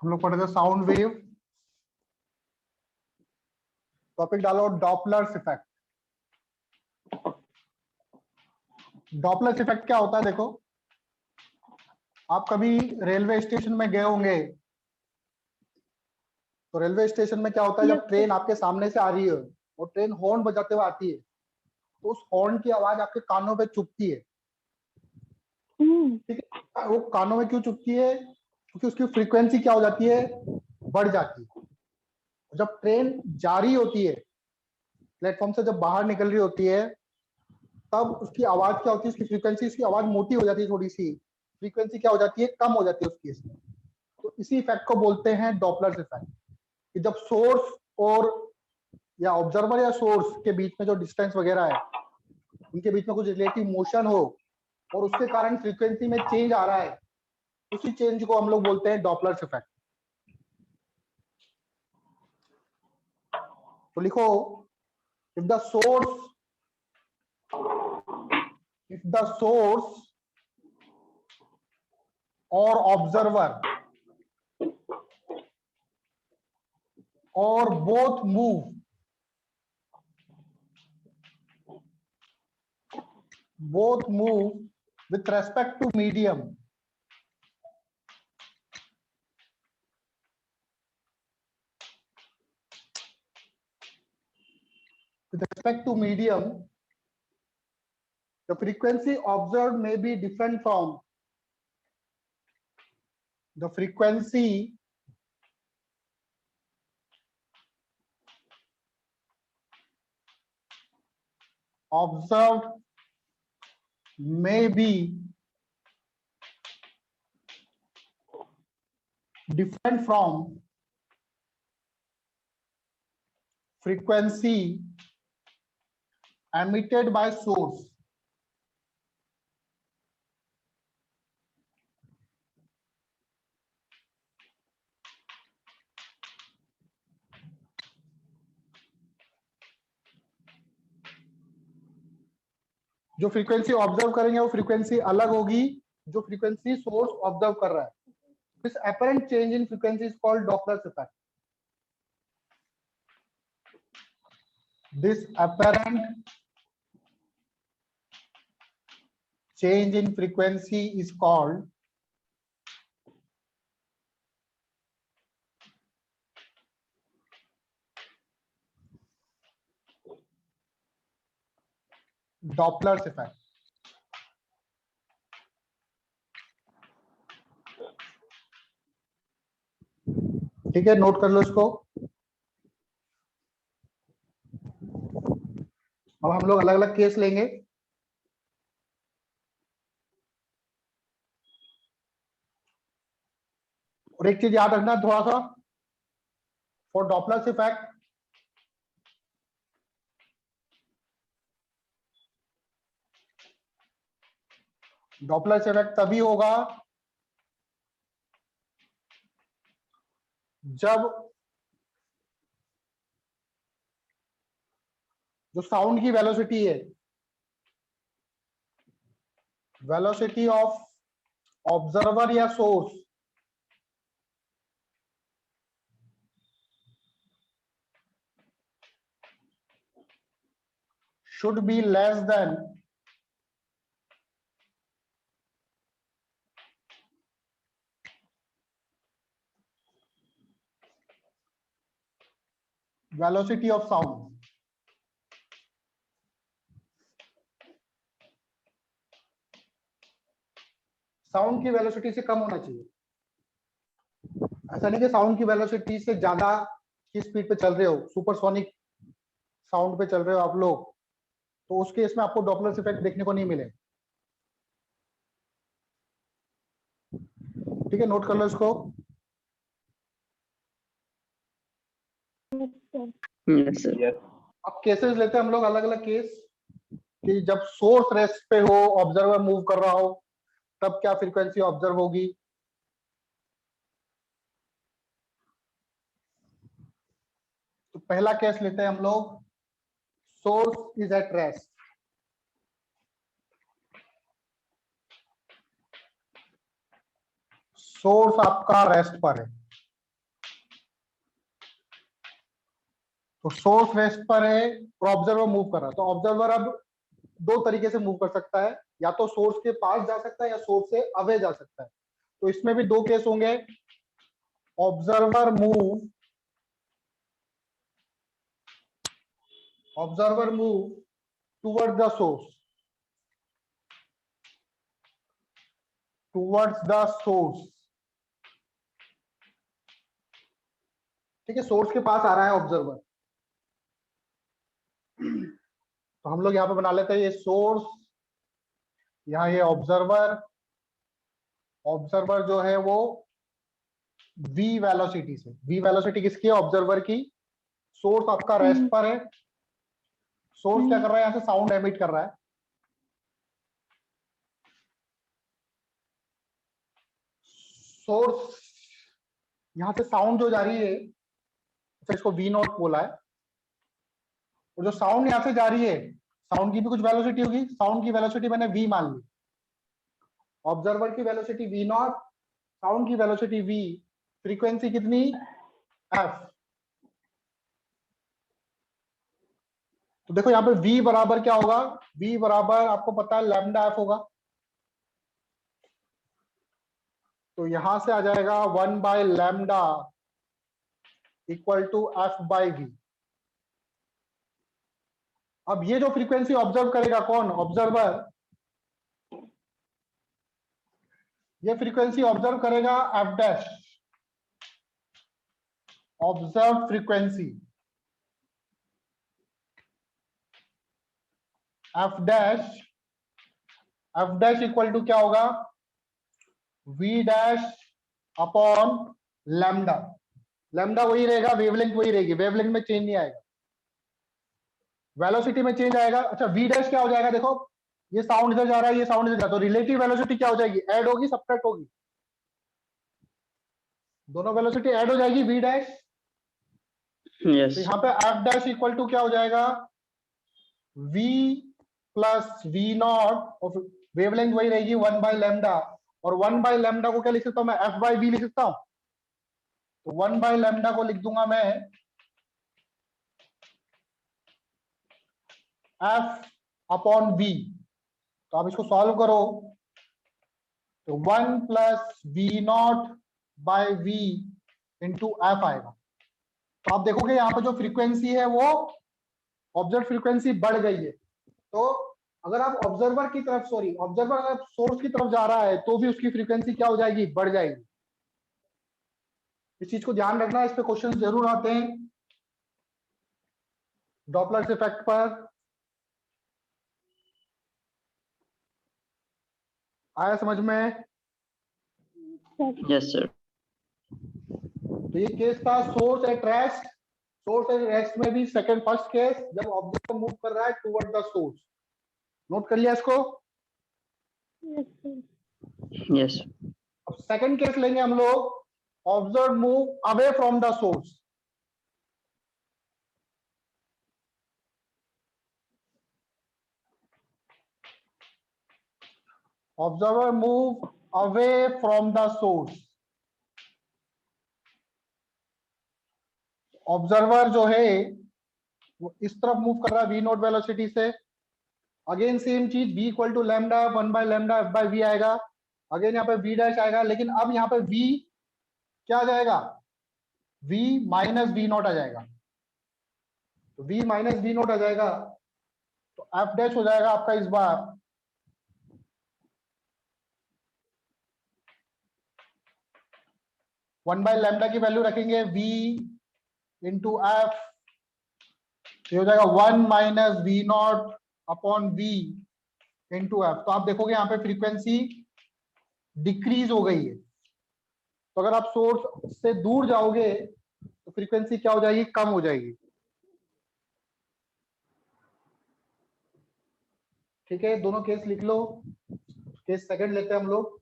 हम लोग पढ़े थे साउंड वेव। टॉपिक डालो डॉपलर्स इफेक्ट। डॉपलर्स इफेक्ट क्या होता है? देखो, आप कभी रेलवे स्टेशन में गए होंगे, तो रेलवे स्टेशन में क्या होता है, जब ट्रेन आपके सामने से आ रही है और ट्रेन हॉर्न बजाते हुए आती है, तो उस हॉर्न की आवाज आपके कानों पे चुभती है। ठीक है, वो कानों में क्यों चुभती है? क्योंकि उसकी फ्रीक्वेंसी क्या हो जाती है, बढ़ जाती है। जब ट्रेन जा रही होती है, प्लेटफॉर्म से जब बाहर निकल रही होती है, तब उसकी आवाज क्या होती है, उसकी फ्रीक्वेंसी, उसकी आवाज मोटी हो जाती है, थोड़ी सी फ्रीक्वेंसी क्या हो जाती है, कम हो जाती है उसकी। तो इसी इफेक्ट को बोलते हैं डॉपलर्स इफेक्ट, कि जब सोर्स और या ऑब्जर्वर या सोर्स के बीच में जो डिस्टेंस वगैरह है, उनके बीच में कुछ रिलेटिव मोशन हो और उसके कारण फ्रीक्वेंसी में चेंज आ रहा है, उसी चेंज को हम लोग बोलते हैं डॉपलर्स इफेक्ट। तो लिखो, इफ द सोर्स और ऑब्जर्वर और both move with respect to medium, the frequency observed may be different from the frequency observed may be different from frequency emitted by source. जो फ्रीक्वेंसी ऑब्जर्व करेंगे वो frequency अलग होगी जो frequency source observe कर रहा है. This apparent change in frequency is called Doppler's effect. This apparent change in frequency is called Doppler's effect. ठीक है, नोट कर लो इसको. अब हम लोग अलग अलग केस लेंगे. और एक चीज याद रखना थोड़ा सा, for Doppler's effect Doppler's effect तभी होगा जब जो साउंड की वेलोसिटी है, वेलोसिटी ऑफ ऑब्जर्वर या source should be less than velocity of sound. Sound की वेलोसिटी से कम होना चाहिए. ऐसा नहीं कि साउंड की वेलोसिटी से ज्यादा की स्पीड पे चल रहे हो, सुपरसोनिक साउंड पे चल रहे हो आप लोग, तो उस केस में आपको डॉपलर्स इफेक्ट देखने को नहीं मिले. ठीक है, नोट कर लो इसको. Yes, sir. अब केसेस लेते हैं हम लोग अलग अलग केस, कि जब सोर्स रेस्ट पे हो, ऑब्जर्वर मूव कर रहा हो, तब क्या फ्रीक्वेंसी ऑब्जर्व होगी. तो पहला केस लेते हैं हम लोग, source is at rest. Source आपका रेस्ट पर है. तो सोर्स रेस्ट पर है और ऑब्जर्वर मूव कर रहा है, तो ऑब्जर्वर अब दो तरीके से मूव कर सकता है, या तो सोर्स के पास जा सकता है या सोर्स से अवे जा सकता है। तो इसमें भी दो केस होंगे, observer move towards the source, ठीक है, सोर्स के पास आ रहा है ऑब्जर्वर। तो हम लोग यहाँ पे बना लेते हैं ये सोर्स, यहाँ ये ऑब्जर्वर जो है वो v वेलोसिटी से, v वेलोसिटी किसकी है, ऑब्जर्वर की। सोर्स आपका रेस्ट पर है, सोर्स क्या कर रहा है, यहाँ से साउंड एमिट कर रहा है। सोर्स यहाँ से साउंड जो जा रही है, तो इसको v नॉट बोला है, और जो साउंड यहाँ से जा रही है, साउंड की भी कुछ वेलोसिटी होगी, साउंड की वेलोसिटी मैंने v मान ली। ऑब्जर्वर की वेलोसिटी v नॉट, साउंड की वेलोसिटी v, फ्रीक्वेंसी कितनी, f। तो देखो यहाँ पे v बराबर क्या होगा, v बराबर आपको पता है लैम्डा f होगा, तो यहां से आ जाएगा 1/λ इक्वल टू f/v। अब ये जो फ्रीक्वेंसी ऑब्जर्व करेगा कौन, ऑब्जर्वर, ये फ्रीक्वेंसी ऑब्जर्व करेगा f dash, observe frequency f dash equal to क्या होगा, v dash upon lambda. Lambda वही रहेगा, वेवलेंथ वही रहेगी, वेवलेंथ में चेंज नहीं आएगा, वेलोसिटी में चेंज आएगा। अच्छा v डैश क्या हो जाएगा, देखो ये साउंड इधर जा रहा है, ये साउंड इधर जा रहा है, तो रिलेटिव वेलोसिटी क्या हो जाएगी, ऐड होगी सब्ट्रैक्ट होगी, दोनों वेलोसिटी ऐड हो जाएगी v डैश। Yes. तो यहाँ पे f डैश इक्वल टू क्या हो जाएगा, v प्लस v नॉट, और वेवलेंथ वही रहेगी 1/λ, और 1/λ को क्या लिख सकता हूं मैं, f/v लिख सकता हूं। तो 1/λ को लिख दूंगा मैं f अपॉन v। तो आप इसको सॉल्व करो, तो 1 plus v not by v into F आएगा। तो आप देखोगे यहाँ पे जो फ्रीक्वेंसी है वो ऑब्जर्व फ्रीक्वेंसी बढ़ गई है। तो अगर आप ऑब्जर्वर अगर सोर्स की तरफ जा रहा है तो भी उसकी फ्रीक्वेंसी क्या हो जाएगी, बढ़ जाएगी। इस चीज को ध्यान रखना, इस पे क्वेश्चन जरूर आते हैं डॉपलर इफेक्ट पर। आया समझ में? Yes, sir. तो ये केस था source at rest. Source at rest में भी सेकंड फर्स्ट केस, जब ऑब्जेक्ट मूव कर रहा है टुवर्ड द सोर्स। नोट कर लिया इसको? Yes. अब सेकंड केस लेंगे हम लोग, observe move away from the source. Observer move away from the source. Observer जो है वो इस तरफ मूव कर रहा है v नॉट वेलोसिटी से। अगेन सेम चीज, v equal to lambda 1/λ f/v आएगा। अगेन यहाँ पे v डैश आएगा, लेकिन अब यहाँ पे v क्या आ जाएगा, v माइनस v नॉट आ जाएगा। तो v माइनस v नॉट आ जाएगा, तो f डैश हो जाएगा आपका इस बार 1/λ की वैल्यू रखेंगे v इंटू एफ, ये हो जाएगा 1 minus v not upon v into F. तो आप देखोगे यहाँ पे फ्रीक्वेंसी डिक्रीज हो गई है। तो अगर आप सोर्स से दूर जाओगे तो फ्रीक्वेंसी क्या हो जाएगी, कम हो जाएगी। ठीक है, दोनों केस लिख लो। केस सेकंड लेते हैं हम लोग।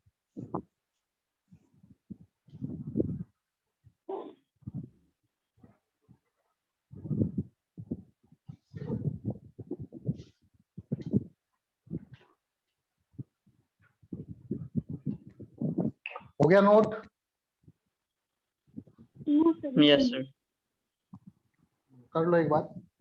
हो गया नोट? Yes, sir. कर लो एक बार।